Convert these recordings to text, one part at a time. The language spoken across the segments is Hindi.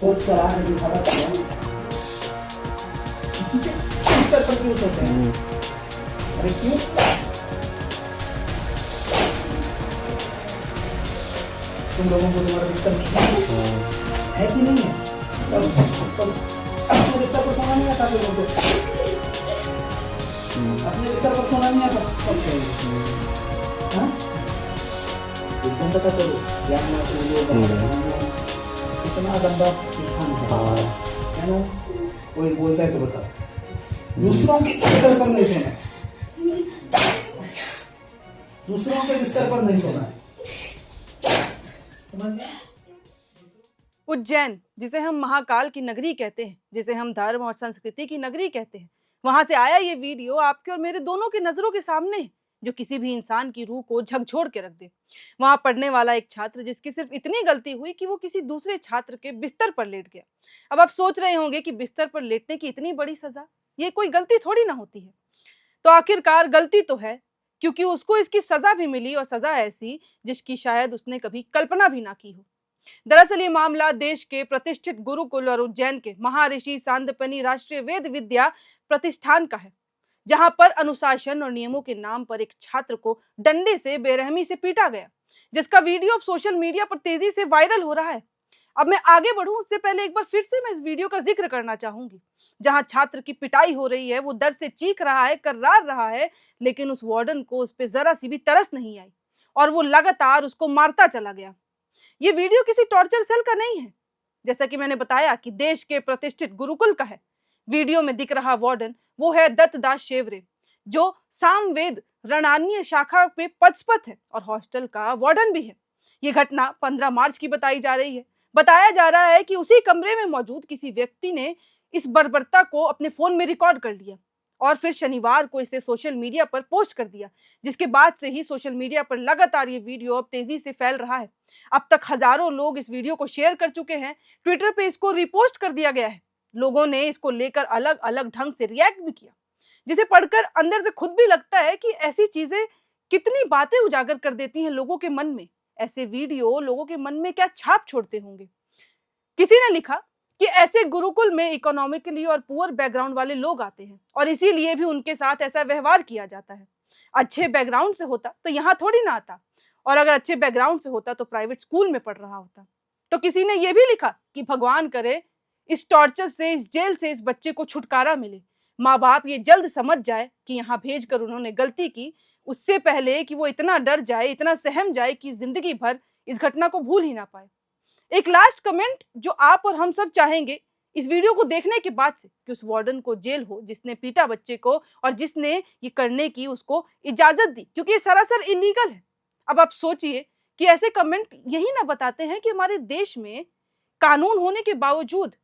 खुद चला के दिखाता था किसी के किस तरह कंफ्यूज होते हैं। अरे क्यों? तुम लोगों को तुम्हारा बिस्तर है कि नहीं है? अपने बिस्तर पर सोना नहीं आता तुम लोगों को? अपने बिस्तर पर सोना नहीं आता? हाँ? एकदम पता करो ज्ञान कितना गंदा इंसान है ना? कोई बोलता है तो बता। दूसरों के बिस्तर पर नहीं सोना, दूसरों के बिस्तर पर नहीं सोना, समझ गए? उज्जैन, जिसे हम महाकाल की नगरी कहते हैं, जिसे हम धर्म और संस्कृति की नगरी कहते हैं, वहां से आया ये वीडियो आपके और मेरे दोनों की नजरों के सामने है, जो किसी भी इंसान की रूह को झकझोर के रख दे। वहां पढ़ने वाला एक छात्र जिसकी सिर्फ इतनी गलती हुई कि वो किसी दूसरे छात्र के बिस्तर पर लेट गया। अब आप सोच रहे होंगे कि बिस्तर पर लेटने की इतनी बड़ी सजा, ये कोई गलती थोड़ी ना होती है। तो आखिरकार गलती तो है, क्योंकि उसको इसकी सजा भी मिली, और सजा ऐसी जिसकी शायद उसने कभी कल्पना भी ना की हो। दरअसल ये मामला देश के प्रतिष्ठित गुरुकुल और उज्जैन के महर्षि सांदीपनि राष्ट्रीय वेद विद्या प्रतिष्ठान का है, जहां पर अनुशासन और नियमों के नाम पर एक छात्र को डंडे से बेरहमी से पीटा गया, जिसका वीडियो अब सोशल मीडिया पर तेजी से वायरल हो रहा है। अब मैं आगे बढ़ूं उससे पहले एक बार फिर से मैं इस वीडियो का जिक्र करना चाहूंगी, जहां छात्र की पिटाई हो रही है, वो दर्द से चीख रहा है, कर्रार रहा है, लेकिन उस वार्डन को उस पर जरा सी भी तरस नहीं आई और वो लगातार उसको मारता चला गया। ये वीडियो किसी टॉर्चर सेल का नहीं है, जैसा कि मैंने बताया कि देश के प्रतिष्ठित गुरुकुल का है। वीडियो में दिख रहा वार्डन वो है दत्तदास शेवरे, जो सामवेद रणनीय शाखा पे पचपत है और हॉस्टल का वार्डन भी है। ये घटना 15 मार्च की बताई जा रही है। बताया जा रहा है कि उसी कमरे में मौजूद किसी व्यक्ति ने इस बर्बरता को अपने फोन में रिकॉर्ड कर लिया और फिर शनिवार को इसे सोशल मीडिया पर पोस्ट कर दिया, जिसके बाद से ही सोशल मीडिया पर लगातार ये वीडियो अब तेजी से फैल रहा है। अब तक हजारों लोग इस वीडियो को शेयर कर चुके हैं, ट्विटर पे इसको रिपोस्ट कर दिया गया है। लोगों ने इसको लेकर अलग अलग ढंग से रिएक्ट भी किया, जिसे पढ़कर अंदर से खुद भी लगता है कि ऐसी चीजें कितनी बातें उजागर कर देती हैं लोगों के मन में। ऐसे वीडियो लोगों के मन में क्या छाप छोड़ते होंगे। किसी ने लिखा कि ऐसे गुरुकुल में इकोनॉमिकली और पुअर बैकग्राउंड वाले लोग आते हैं और इसीलिए भी उनके साथ ऐसा व्यवहार किया जाता है। अच्छे बैकग्राउंड से होता तो यहाँ थोड़ी ना आता, और अगर अच्छे बैकग्राउंड से होता तो प्राइवेट स्कूल में पढ़ रहा होता। तो किसी ने यह भी लिखा कि भगवान करे इस टॉर्चर से, इस जेल से इस बच्चे को छुटकारा मिले। माँ बाप ये जल्द समझ जाए कि यहाँ भेजकर उन्होंने गलती की, उससे पहले कि वो इतना डर जाए, इतना सहम जाए कि जिंदगी भर इस घटना को भूल ही ना पाए। एक लास्ट कमेंट जो आप और हम सब चाहेंगे इस वीडियो को देखने के बाद से, कि उस वार्डन को जेल हो जिसने पीटा बच्चे को और जिसने ये करने की उसको इजाजत दी, क्योंकि ये सरासर इलीगल है। अब आप सोचिए कि ऐसे कमेंट यही ना बताते हैं कि हमारे देश में कानून होने के बावजूद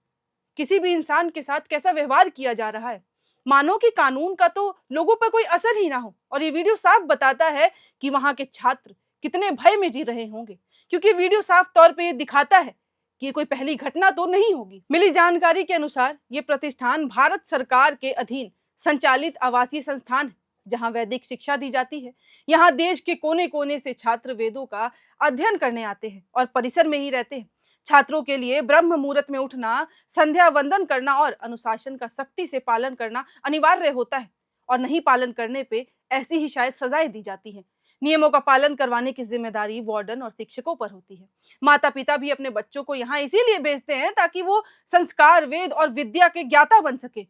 किसी भी इंसान के साथ कैसा व्यवहार किया जा रहा है। मानो कि कानून का तो लोगों पर कोई असर ही ना हो। और ये वीडियो साफ बताता है कि वहां के छात्र कितने भय में जी रहे होंगे, क्योंकि वीडियो साफ तौर पे ये दिखाता है कि ये कोई पहली घटना तो नहीं होगी। मिली जानकारी के अनुसार ये प्रतिष्ठान भारत सरकार के अधीन संचालित आवासीय संस्थान है, जहां वैदिक शिक्षा दी जाती है। यहाँ देश के कोने कोने से छात्र वेदों का अध्ययन करने आते हैं और परिसर में ही रहते हैं। छात्रों के लिए ब्रह्म मुहूर्त में उठना, संध्या वंदन करना और अनुशासन का सख्ती से पालन करना अनिवार्य होता है, और नहीं पालन करने पे ऐसी ही शायद सजाएं दी जाती हैं। नियमों का पालन करवाने की जिम्मेदारी वार्डन और शिक्षकों पर होती है। माता पिता भी अपने बच्चों को यहाँ इसीलिए भेजते हैं ताकि वो संस्कार, वेद और विद्या के ज्ञाता बन सके,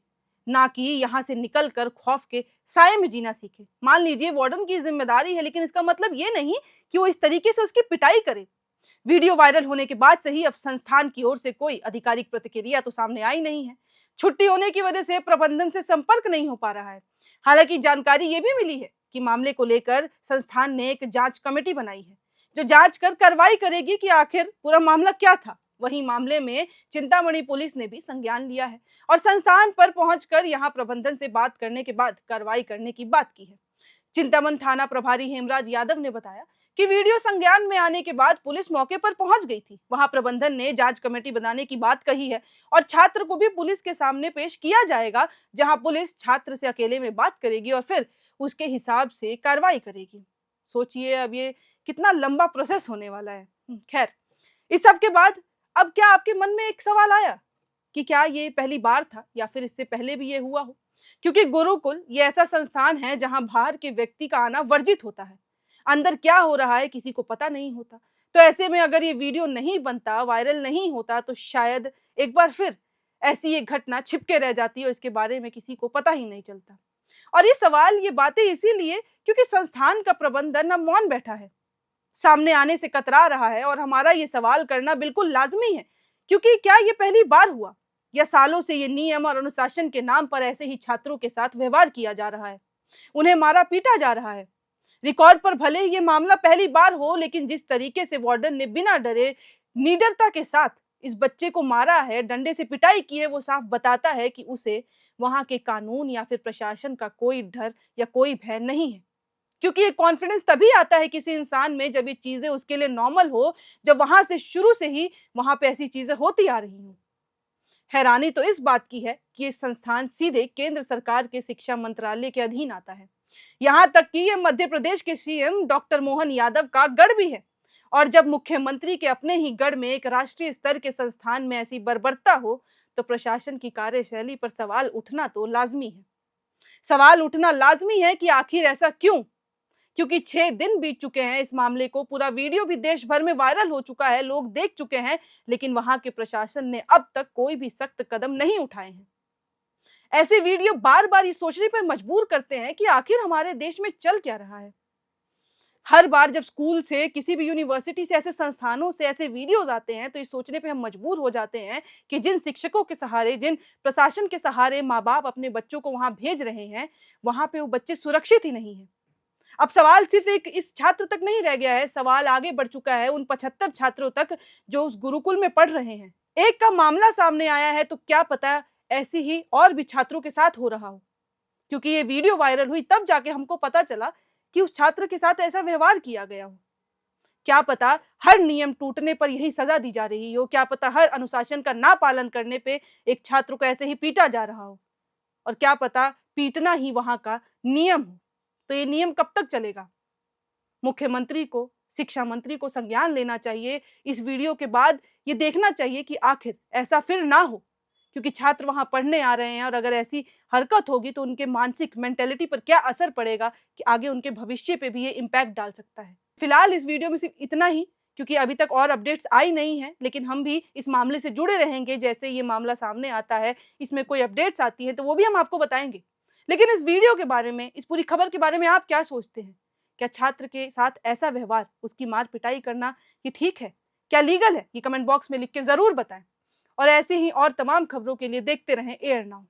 ना कि यहाँ से निकलकर खौफ के साये में जीना सीखे। मान लीजिए वार्डन की जिम्मेदारी है, लेकिन इसका मतलब ये नहीं कि वो इस तरीके से उसकी पिटाई करे। वीडियो वायरल होने के बाद से ही अब संस्थान की ओर से कोई आधिकारिक प्रतिक्रिया तो सामने आई नहीं है। छुट्टी होने की वजह से प्रबंधन से संपर्क नहीं हो पा रहा है। हालांकि जानकारी ये भी मिली है कि मामले को लेकर संस्थान ने एक जांच कमेटी बनाई है, जो जांच कर कार्रवाई करेगी कि आखिर पूरा मामला क्या था। वहीं मामले में चिंतामणि पुलिस ने भी संज्ञान लिया है और संस्थान पर पहुंचकर यहां प्रबंधन से बात करने के बाद कार्रवाई करने की बात की है। चिंतामन थाना प्रभारी हेमराज यादव ने बताया कि वीडियो संज्ञान में आने के बाद पुलिस मौके पर पहुंच गई थी। वहां प्रबंधन ने जांच कमेटी बनाने की बात कही है और छात्र को भी पुलिस के सामने पेश किया जाएगा, जहां पुलिस छात्र से अकेले में बात करेगी और फिर उसके हिसाब से कार्रवाई करेगी। सोचिए अब ये कितना लंबा प्रोसेस होने वाला है। खैर, इस सब के बाद अब क्या आपके मन में एक सवाल आया कि क्या ये पहली बार था या फिर इससे पहले भी ये हुआ हो? क्योंकि गुरुकुल ये ऐसा संस्थान है जहां बाहर के व्यक्ति का आना वर्जित होता है। अंदर क्या हो रहा है किसी को पता नहीं होता। तो ऐसे में अगर ये वीडियो नहीं बनता, वायरल नहीं होता, तो शायद एक बार फिर ऐसी एक घटना छिप के रह जाती और इसके बारे में किसी को पता ही नहीं चलता। और ये सवाल, ये बातें इसीलिए क्योंकि संस्थान का प्रबंधन अब मौन बैठा है, सामने आने से कतरा रहा है। और हमारा ये सवाल करना बिल्कुल लाजमी है, क्योंकि क्या ये पहली बार हुआ या सालों से ये नियम और अनुशासन के नाम पर ऐसे ही छात्रों के साथ व्यवहार किया जा रहा है, उन्हें मारा पीटा जा रहा है। रिकॉर्ड पर भले ही ये मामला पहली बार हो, लेकिन जिस तरीके से वार्डन ने बिना डरे, निडरता के साथ इस बच्चे को मारा है, डंडे से पिटाई की है, वो साफ बताता है कि उसे वहां के कानून या फिर प्रशासन का कोई डर या कोई भय नहीं है। क्योंकि ये कॉन्फिडेंस तभी आता है किसी इंसान में जब ये चीजें उसके लिए नॉर्मल हो, जब वहां से शुरू से ही वहां पे ऐसी चीजें होती आ रही हों। हैरानी तो इस बात की है कि ये संस्थान सीधे केंद्र सरकार के शिक्षा मंत्रालय के अधीन आता है। यहाँ तक कि ये मध्य प्रदेश के सीएम डॉक्टर मोहन यादव का गढ़ भी है। और जब मुख्यमंत्री के अपने ही गढ़ में एक राष्ट्रीय स्तर के संस्थान में ऐसी बर्बरता हो, तो प्रशासन की कार्यशैली पर सवाल उठना तो लाजमी है। सवाल उठना लाजमी है कि आखिर ऐसा क्यों? क्योंकि 6 दिन बीत चुके हैं इस मामले को, पूरा वीडियो भी देश भर में वायरल हो चुका है, लोग देख चुके हैं, लेकिन वहां के प्रशासन ने अब तक कोई भी सख्त कदम नहीं उठाए हैं। ऐसे वीडियो बार बार ये सोचने पर मजबूर करते हैं कि आखिर हमारे देश में चल क्या रहा है। हर बार जब स्कूल से, किसी भी यूनिवर्सिटी से, ऐसे संस्थानों से ऐसे वीडियोस आते हैं, तो ये सोचने पे हम मजबूर हो जाते हैं कि जिन शिक्षकों के सहारे, जिन प्रशासन के सहारे माँ बाप अपने बच्चों को वहां भेज रहे हैं, वहां पे वो बच्चे सुरक्षित ही नहीं है। अब सवाल सिर्फ एक इस छात्र तक नहीं रह गया है, सवाल आगे बढ़ चुका है उन 75 छात्रों तक जो उस गुरुकुल में पढ़ रहे हैं। एक का मामला सामने आया है, तो क्या पता ऐसी ही और भी छात्रों के साथ हो रहा हो। क्योंकि ये वीडियो वायरल हुई तब जाके हमको पता चला कि उस छात्र के साथ ऐसा व्यवहार किया गया हो। क्या पता हर नियम टूटने पर यही सजा दी जा रही हो, क्या पता हर अनुशासन का ना पालन करने पे एक छात्र को ऐसे ही पीटा जा रहा हो, और क्या पता पीटना ही वहां का नियम हो। तो ये नियम कब तक चलेगा? मुख्यमंत्री को, शिक्षा मंत्री को संज्ञान लेना चाहिए इस वीडियो के बाद। ये देखना चाहिए कि आखिर ऐसा फिर ना हो, क्योंकि छात्र वहां पढ़ने आ रहे हैं, और अगर ऐसी हरकत होगी तो उनके मानसिक मेंटेलिटी पर क्या असर पड़ेगा कि आगे उनके भविष्य पे भी ये इम्पैक्ट डाल सकता है। फिलहाल इस वीडियो में सिर्फ इतना ही, क्योंकि अभी तक और अपडेट्स आई नहीं है, लेकिन हम भी इस मामले से जुड़े रहेंगे। जैसे ये मामला सामने आता है, इसमें कोई अपडेट्स आती है, तो वो भी हम आपको बताएंगे। लेकिन इस वीडियो के बारे में, इस पूरी खबर के बारे में आप क्या सोचते हैं? क्या छात्र के साथ ऐसा व्यवहार, उसकी मार पिटाई करना, ये ठीक है? क्या लीगल है? ये कमेंट बॉक्स में लिख के जरूर बताएं। और ऐसे ही और तमाम खबरों के लिए देखते रहें एयर नाउ।